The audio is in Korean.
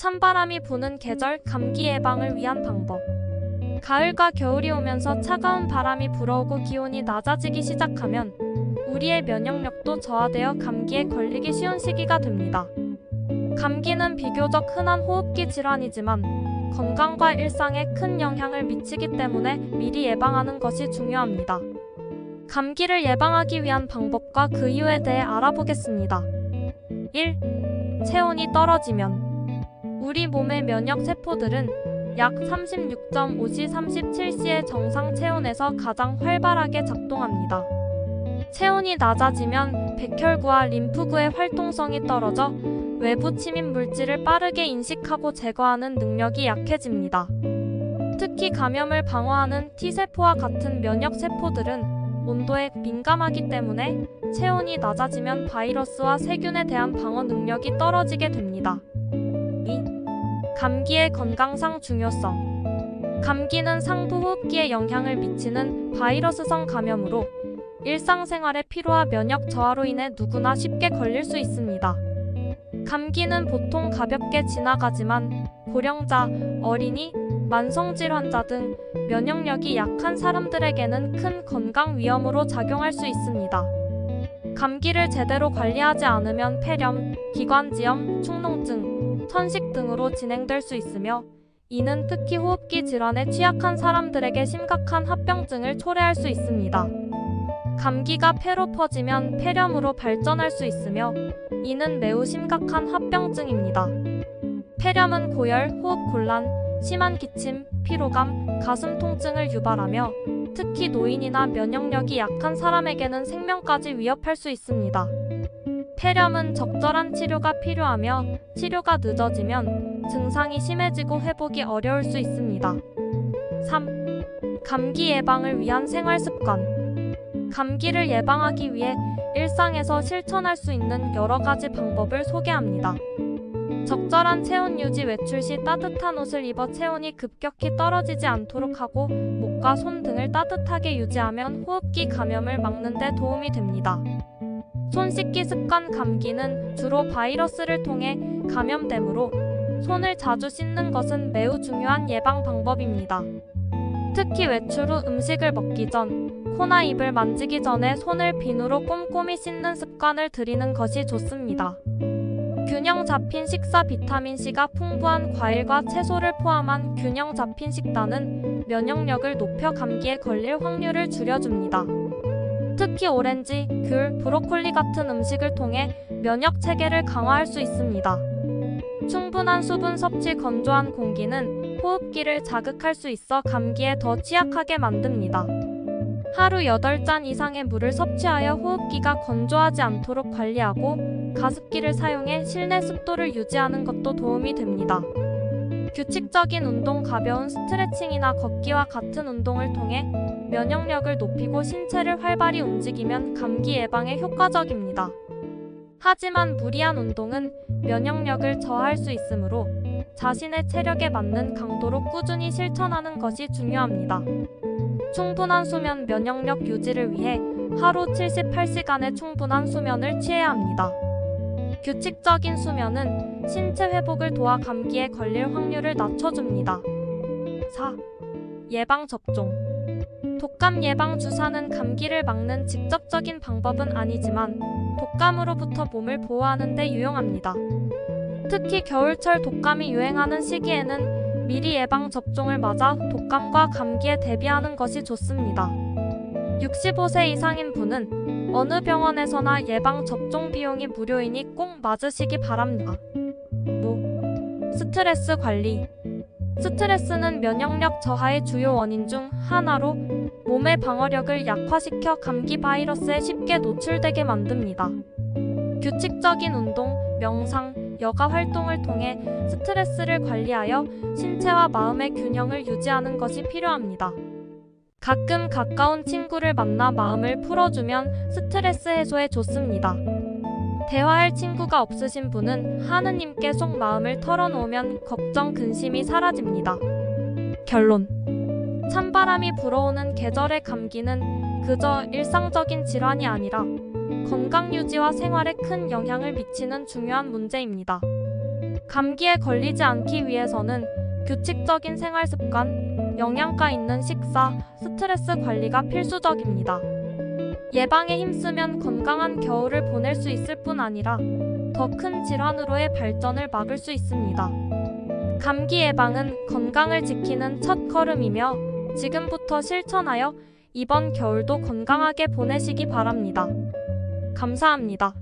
찬바람이 부는 계절, 감기 예방을 위한 방법. 가을과 겨울이 오면서 차가운 바람이 불어오고 기온이 낮아지기 시작하면 우리의 면역력도 저하되어 감기에 걸리기 쉬운 시기가 됩니다. 감기는 비교적 흔한 호흡기 질환이지만 건강과 일상에 큰 영향을 미치기 때문에 미리 예방하는 것이 중요합니다. 감기를 예방하기 위한 방법과 그 이유에 대해 알아보겠습니다. 1. 체온이 떨어지면. 우리 몸의 면역 세포들은 약 36.5시 37시의 정상 체온에서 가장 활발하게 작동합니다. 체온이 낮아지면 백혈구와 림프구의 활동성이 떨어져 외부 침입 물질을 빠르게 인식하고 제거하는 능력이 약해집니다. 특히 감염을 방어하는 T세포와 같은 면역 세포들은 온도에 민감하기 때문에 체온이 낮아지면 바이러스와 세균에 대한 방어 능력이 떨어지게 됩니다. 2. 감기의 건강상 중요성. 감기는 상부 호흡기에 영향을 미치는 바이러스성 감염으로 일상생활의 피로와 면역 저하로 인해 누구나 쉽게 걸릴 수 있습니다. 감기는 보통 가볍게 지나가지만 고령자, 어린이, 만성질 환자 등 면역력이 약한 사람들에게는 큰 건강 위험으로 작용할 수 있습니다. 감기를 제대로 관리하지 않으면 폐렴, 기관지염, 축농증, 천식 등으로 진행될 수 있으며 이는 특히 호흡기 질환에 취약한 사람들에게 심각한 합병증을 초래할 수 있습니다. 감기가 폐로 퍼지면 폐렴으로 발전할 수 있으며 이는 매우 심각한 합병증입니다. 폐렴은 고열, 호흡곤란, 심한 기침, 피로감, 가슴 통증을 유발하며 특히 노인이나 면역력이 약한 사람에게는 생명까지 위협할 수 있습니다. 폐렴은 적절한 치료가 필요하며 치료가 늦어지면 증상이 심해지고 회복이 어려울 수 있습니다. 3. 감기 예방을 위한 생활습관. 감기를 예방하기 위해 일상에서 실천할 수 있는 여러 가지 방법을 소개합니다. 적절한 체온 유지. 외출 시 따뜻한 옷을 입어 체온이 급격히 떨어지지 않도록 하고 목과 손 등을 따뜻하게 유지하면 호흡기 감염을 막는 데 도움이 됩니다. 손 씻기 습관. 감기는 주로 바이러스를 통해 감염되므로 손을 자주 씻는 것은 매우 중요한 예방 방법입니다. 특히 외출 후 음식을 먹기 전, 코나 입을 만지기 전에 손을 비누로 꼼꼼히 씻는 습관을 들이는 것이 좋습니다. 균형 잡힌 식사. 비타민C가 풍부한 과일과 채소를 포함한 균형 잡힌 식단은 면역력을 높여 감기에 걸릴 확률을 줄여줍니다. 특히 오렌지, 귤, 브로콜리 같은 음식을 통해 면역 체계를 강화할 수 있습니다. 충분한 수분 섭취. 건조한 공기는 호흡기를 자극할 수 있어 감기에 더 취약하게 만듭니다. 하루 8잔 이상의 물을 섭취하여 호흡기가 건조하지 않도록 관리하고 가습기를 사용해 실내 습도를 유지하는 것도 도움이 됩니다. 규칙적인 운동. 가벼운 스트레칭이나 걷기와 같은 운동을 통해 면역력을 높이고 신체를 활발히 움직이면 감기 예방에 효과적입니다. 하지만 무리한 운동은 면역력을 저하할 수 있으므로 자신의 체력에 맞는 강도로 꾸준히 실천하는 것이 중요합니다. 충분한 수면. 면역력 유지를 위해 하루 78시간의 충분한 수면을 취해야 합니다. 규칙적인 수면은 신체 회복을 도와 감기에 걸릴 확률을 낮춰줍니다. 4. 예방접종. 독감 예방 주사는 감기를 막는 직접적인 방법은 아니지만 독감으로부터 몸을 보호하는 데 유용합니다. 특히 겨울철 독감이 유행하는 시기에는 미리 예방접종을 맞아 독감과 감기에 대비하는 것이 좋습니다. 65세 이상인 분은 어느 병원에서나 예방접종 비용이 무료이니 꼭 맞으시기 바랍니다. 5. 스트레스 관리. 스트레스는 면역력 저하의 주요 원인 중 하나로 몸의 방어력을 약화시켜 감기 바이러스에 쉽게 노출되게 만듭니다. 규칙적인 운동, 명상, 여가 활동을 통해 스트레스를 관리하여 신체와 마음의 균형을 유지하는 것이 필요합니다. 가끔 가까운 친구를 만나 마음을 풀어주면 스트레스 해소에 좋습니다. 대화할 친구가 없으신 분은 하느님께 속 마음을 털어놓으면 걱정, 근심이 사라집니다. 결론. 찬바람이 불어오는 계절의 감기는 그저 일상적인 질환이 아니라 건강 유지와 생활에 큰 영향을 미치는 중요한 문제입니다. 감기에 걸리지 않기 위해서는 규칙적인 생활 습관, 영양가 있는 식사, 스트레스 관리가 필수적입니다. 예방에 힘쓰면 건강한 겨울을 보낼 수 있을 뿐 아니라 더 큰 질환으로의 발전을 막을 수 있습니다. 감기 예방은 건강을 지키는 첫 걸음이며 지금부터 실천하여 이번 겨울도 건강하게 보내시기 바랍니다. 감사합니다.